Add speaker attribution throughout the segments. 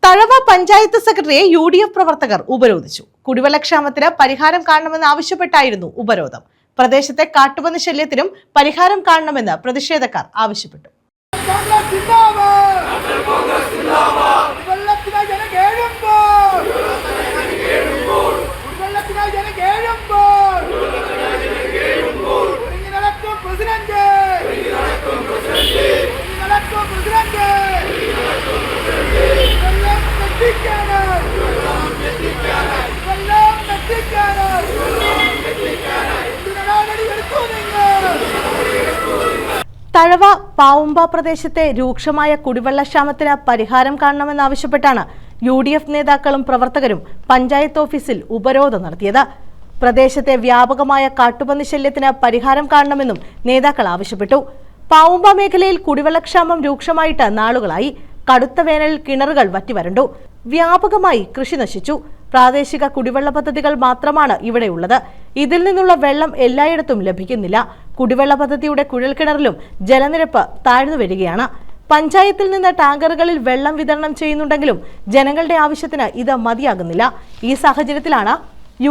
Speaker 1: തഴവ പഞ്ചായത്ത് സെക്രട്ടറിയെ UDF പ്രവർത്തകർ ഉപരോധിച്ചു. കുടിവെള്ളക്ഷാമത്തിന് പരിഹാരം കാണണമെന്ന് ആവശ്യപ്പെട്ടായിരുന്നു ഉപരോധം. പ്രദേശത്തെ കാട്ടുപന്നി ശല്യത്തിനും പരിഹാരം കാണണമെന്ന് പ്രതിഷേധക്കാർ ആവശ്യപ്പെട്ടു. തഴവ പാവുമ്പ പ്രദേശത്തെ രൂക്ഷമായ കുടിവെള്ളക്ഷാമത്തിന് പരിഹാരം കാണണമെന്നാവശ്യപ്പെട്ടാണ് UDF നേതാക്കളും പ്രവർത്തകരും പഞ്ചായത്ത് ഓഫീസിൽ ഉപരോധം നടത്തിയത്. പ്രദേശത്തെ വ്യാപകമായ കാട്ടുപന്നി ശല്യത്തിന് പരിഹാരം കാണണമെന്നും നേതാക്കൾ ആവശ്യപ്പെട്ടു. പാവുമ്പ മേഖലയിൽ കുടിവെള്ളക്ഷാമം രൂക്ഷമായിട്ട് നാളുകളായി. കടുത്ത വേനലിൽ കിണറുകൾ വറ്റിവരണ്ടു. വ്യാപകമായി കൃഷി നശിച്ചു. പ്രാദേശിക കുടിവെള്ള പദ്ധതികൾ മാത്രമാണ് ഇവിടെയുള്ളത്. ഇതിൽ നിന്നുള്ള വെള്ളം എല്ലായിടത്തും ലഭിക്കുന്നില്ല. കുടിവെള്ള പദ്ധതിയുടെ കുഴൽക്കിണറിലും ജലനിരപ്പ് താഴ്ന്നു വരികയാണ്. പഞ്ചായത്തിൽ നിന്ന് ടാങ്കറുകളിൽ വെള്ളം വിതരണം ചെയ്യുന്നുണ്ടെങ്കിലും ജനങ്ങളുടെ ആവശ്യത്തിന് ഇത് മതിയാകുന്നില്ല. ഈ സാഹചര്യത്തിലാണ്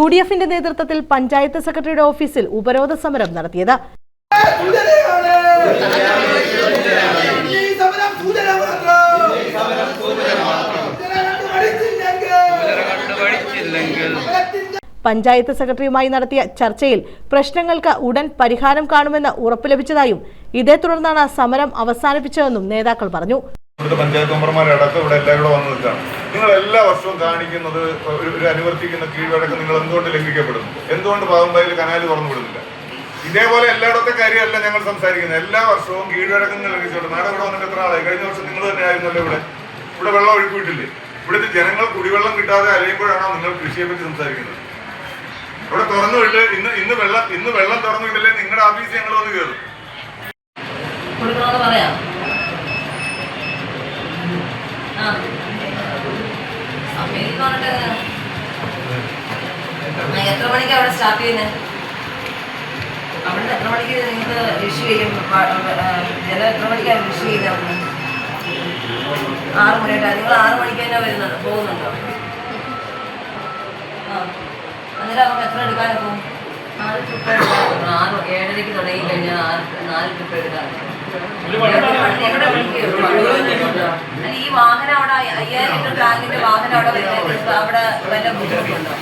Speaker 1: UDFന്റെ നേതൃത്വത്തിൽ പഞ്ചായത്ത് സെക്രട്ടറിയുടെ ഓഫീസിൽ ഉപരോധ സമരം നടത്തിയത്. പഞ്ചായത്ത് സെക്രട്ടറിയുമായി നടത്തിയ ചർച്ചയിൽ പ്രശ്നങ്ങൾക്ക് ഉടൻ പരിഹാരം കാണുമെന്ന് ഉറപ്പ് ലഭിച്ചതായും ഇതേ തുടർന്നാണ് സമരം അവസാനിപ്പിച്ചതെന്നും നേതാക്കൾ പറഞ്ഞു.
Speaker 2: പഞ്ചായത്ത് മെമ്പർമാരടക്കം ഇവിടെ എല്ലാവരും വന്നു നിൽക്കുകയാണ്. നിങ്ങൾ എല്ലാ വർഷവും കാണിക്കുന്നത് ഒരു അനുവർത്തിക്കുന്ന കീഴ്വഴക്കം നിങ്ങൾ എന്തുകൊണ്ട് ലംഘിക്കപ്പെടുന്നു? എന്തുകൊണ്ട് പാവുമ്പയിൽ കനാല് തുറന്നു വിടുന്നില്ല? ഇതേപോലെ എല്ലായിടത്തെ കാര്യമല്ല ഞങ്ങൾ സംസാരിക്കുന്നത്. എല്ലാ വർഷവും കീഴ്വഴക്കങ്ങൾ ലംഘിച്ചോട്ട് നാളെ ഇവിടെ വന്നിട്ട് എത്ര ആളായി? കഴിഞ്ഞ വർഷം നിങ്ങൾ തന്നെ ആയിരുന്നല്ലോ ഇവിടെ വെള്ളം ഒഴുക്കിയിട്ടില്ലേ? ഇവിടുത്തെ ജനങ്ങൾ കുടിവെള്ളം കിട്ടാതെ അലയുമ്പോഴാണോ നിങ്ങൾ കൃഷിയെ പറ്റി സംസാരിക്കുന്നത്? ഇവിടെ തുറന്നു വിട്ട് ഇന്ന് വെള്ളം തുറന്നു വിട്ടില്ലേ നിങ്ങളുടെ ഓഫീസിൽ ഞങ്ങൾ വന്ന് കയറും.
Speaker 3: എത്ര മണിക്കാണ് അവിടെ സ്റ്റാർട്ട് ചെയ്യുന്നത്? അവിടെ എത്ര മണിക്ക് നിങ്ങൾക്ക് ഇഷ്യൂ ചെയ്യും? ജലം എത്ര മണിക്കാണ് ഇഷ്യൂ ചെയ്യുന്നത്? അവിടെ 6 മണിയായിട്ടാണ്. നിങ്ങൾ 6 മണിക്ക് തന്നെ പോകുന്നുണ്ടോ? അന്നേരം നമുക്ക് എത്ര എടുക്കാനും പോകും? 4 ട്രിപ്പ് എടുക്കാൻ. 7:30 തുടങ്ങി കഴിഞ്ഞാൽ 4 ട്രിപ്പ് എടുക്കാൻ. ഈ വാഹനം അവിടെ 5000 ലിറ്റർ ടാങ്കിന്റെ വാഹനം അവിടെ അവിടെ വല്ല ബുദ്ധിമുട്ടുണ്ടോ?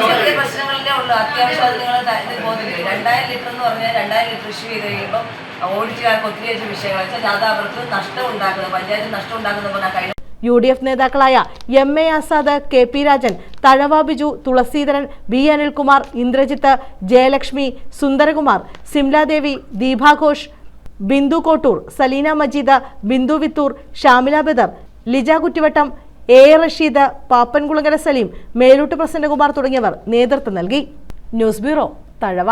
Speaker 3: ചെറിയ പ്രശ്നങ്ങളിലേ ഉള്ളൂ. അത്യാവശ്യം അത് നിങ്ങൾ ഇത് പോകുന്നില്ലേ? 2000 ലിറ്റർ എന്ന് പറഞ്ഞാൽ 2000 ലിറ്റർ ഇഷ്യൂ ചെയ്ത് കഴിയുമ്പോൾ ഓഡിറ്റുകാർക്ക് ഒത്തിരി വിഷയങ്ങൾ വെച്ചാൽ അത് അവർക്ക് നഷ്ടം ഉണ്ടാക്കുന്നത്, പഞ്ചായത്ത് നഷ്ടം ഉണ്ടാക്കുന്ന പറഞ്ഞാൽ കഴിഞ്ഞ
Speaker 1: UDF നേതാക്കളായ MA Azad, KP Rajan, Thazhava Biju, Thulaseedharan, B Anilkumar, Indrajith, Jayalakshmi, സുന്ദരകുമാർ, സിംലാദേവി, ദീപാഘോഷ്, Bindu Kottoor, Saleena Majeed, Bindu വിത്തൂർ, Shamila Badr, Lija Kuttivattam, A Rasheed, Pappankulangara Saleem, മേലൂട്ട് Prasannakumar തുടങ്ങിയവർ നേതൃത്വം നൽകി. News bureau, Thazhava.